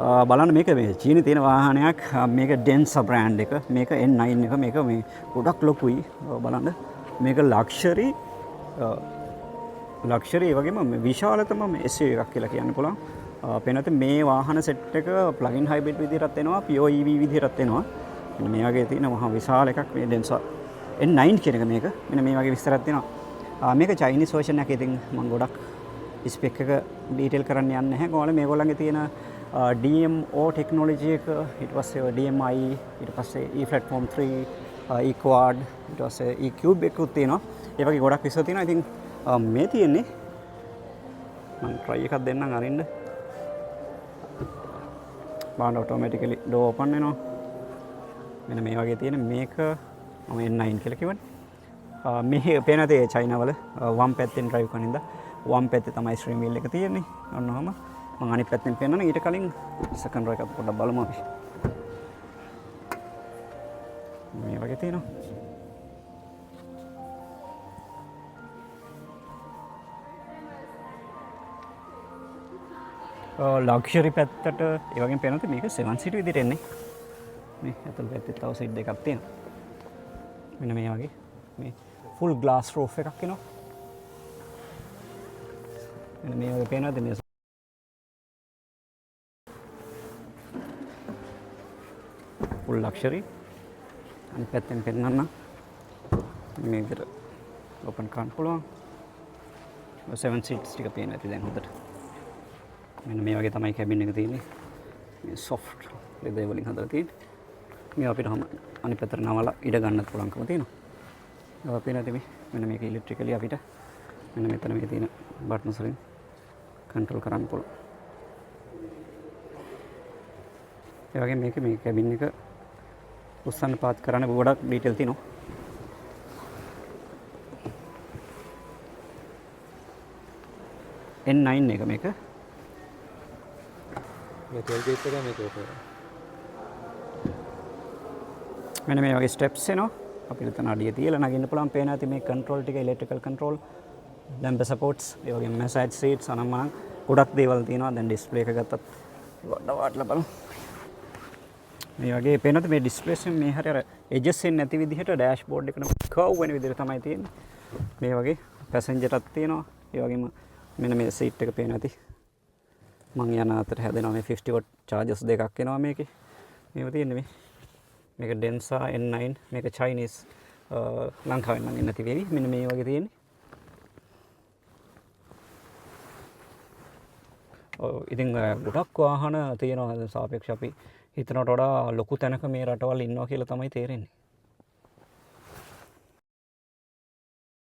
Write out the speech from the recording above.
බලන්න මේක මේ චීනයේ තියෙන වාහනයක් මේක ඩෙන්සා බ්‍රෑන්ඩ් එක මේක N9 එක මේක මේ ගොඩක් ලොකුයි බලන්න මේක ලක්ෂරි ඒ වගේම විශාලතම SUV එකක් කියලා කියන්න පුළුවන්. පේනත් මේ වාහන සෙට් එක ප්ලග්-ඉන් හයිබ්‍රිඩ් විදිහටත් එනවා pure EV විදිහටත් එනවා. මෙන්න මේ වගේ තියෙන මහා විශාල එකක් මේ ඩෙන්සා N9 කියන එක මේක. මෙන්න මේ වගේ විස්තරයක් තියෙනවා. මේක චයිනීස් වර්ෂන් එකක්. ඉතින් මම ගොඩක් ස්පෙක් එක ඩීටේල් කරන්න යන්නේ නැහැ. කොහොමද මේගොල්ලන්ගේ තියෙන DMO ටෙක්නොලොජි එක ඊට පස්සේ DMI ඊට පස්සේ E platform 3 E quad ඊට පස්සේ E cube එකකුත් තියෙනවා. ඒ වගේ ගොඩක් විස්තර තියෙනවා. ඉතින් මේ තියෙන්නේ මම try එකක් දෙන්නම් අරින්න. බාන්න ඔටෝමැටිකලි door open වෙනවා. මෙන්න මේ වගේ තියෙන මේක මම N9 කියලා කිව්වනේ. මේ පේන දේ චයිනාවල වම් පැත්තෙන් drive කරන ඉඳලා වම් පැත්තේ තමයි ස්ටීරින් වීල් එක තියෙන්නේ. ඔන්න ඔහම මම අනිත් පැත්තෙන් පෙන්නන ඊට කලින් සෙකන්ඩ් රෝ එකත් පොඩ්ඩක් බලමු අපි. මේ වගේ තියෙනවා. ලක්ෂරි පැත්තට ඒ වගේම පේනත් මේක 7 සීට් විදිහට එන්නේ. මේ ඇතුල් පැත්තේ තව සීට් දෙකක් තියෙනවා. මෙන්න මේ වගේ මේ ෆුල් ග්ලාස් රූෆ් එකක් එනවා. මෙන්න මේ වගේ පේනවද මේ ෆුල් ලක්ෂරි අනිත් පැත්තෙන් පෙන්නන්න මේ විදිහට ඕපන් කරන්න පුළුවන්. 7 සීට්ස් ටික පේන ඇති දැන් හොඳට. මෙන්න මේ වගේ තමයි කැබින් එක තියෙන්නේ. මේ සොෆ්ට් ලෙදර් වලින් හදලා තියෙන්නේ. මේ අපිට අනිත් පැත්තට නවලා ඉඩ ගන්නත් පුළුවන්කම තියෙනවා. ඔය පේනද මේ මෙන්න මේක ඉලෙක්ට්‍රිකලි අපිට මෙන්න මෙතන මේ තියෙන බටන්ස් වලින් කන්ට්‍රෝල් කරන්න පුළුවන්. ඒ වගේ මේක මේ කැබින් එක උස්සන්න පාත් කරන්න ගොඩක් ඩීටේල් තියෙනවා. N9 එක මේක මේ තෙල් ගේට් එක මේක උඩ. මෙන්න මේ වගේ ස්ටෙප්ස් එනවා. අපිට එතන අඩිය තියලා නගින්න පුළුවන්. පේනවා ඇති මේ කන්ට්‍රෝල් ටික ඉලෙක්ට්‍රිකල් කන්ට්‍රෝල් ලැම්ප සපෝට්ස් ඒ වගේම මැසේජ් සීට්ස් අනම්මනම් ගොඩක් දේවල් තියෙනවා. දැන් ඩිස්ප්ලේ එක ගත්තත් වටලා බලමු. මේ වගේ පේනත් මේ ඩිස්ප්ලේස් මේ හරිය අර එජස් එන්නේ නැති විදිහට ඩෑෂ්බෝඩ් එකට කර්ව් වෙන විදිහට තමයි තියෙන්නේ. මේ වගේ පැසෙන්ජර්ටත් තියෙනවා. ඒ වගේම මෙන්න මේ සීට් එක පේන ඇති. මං යන අතර හැදෙනවා මේ 50 watt chargers දෙකක් එනවා මේකේ. මේව තියෙන්නේ මේ. මේක ඩෙන්සා N9 මේක චයිනීස් ලංකාවෙන් නම් එන්නේ නැති වෙවි. මෙන්න මේ වගේ තියෙන්නේ. ඉතින් ගොඩක් වාහන තියෙනවා සාපේක්ෂව අපි හිතනට වඩා ලොකු තැනක මේ රටවල් ඉන්නවා කියලා තමයි තේරෙන්නේ.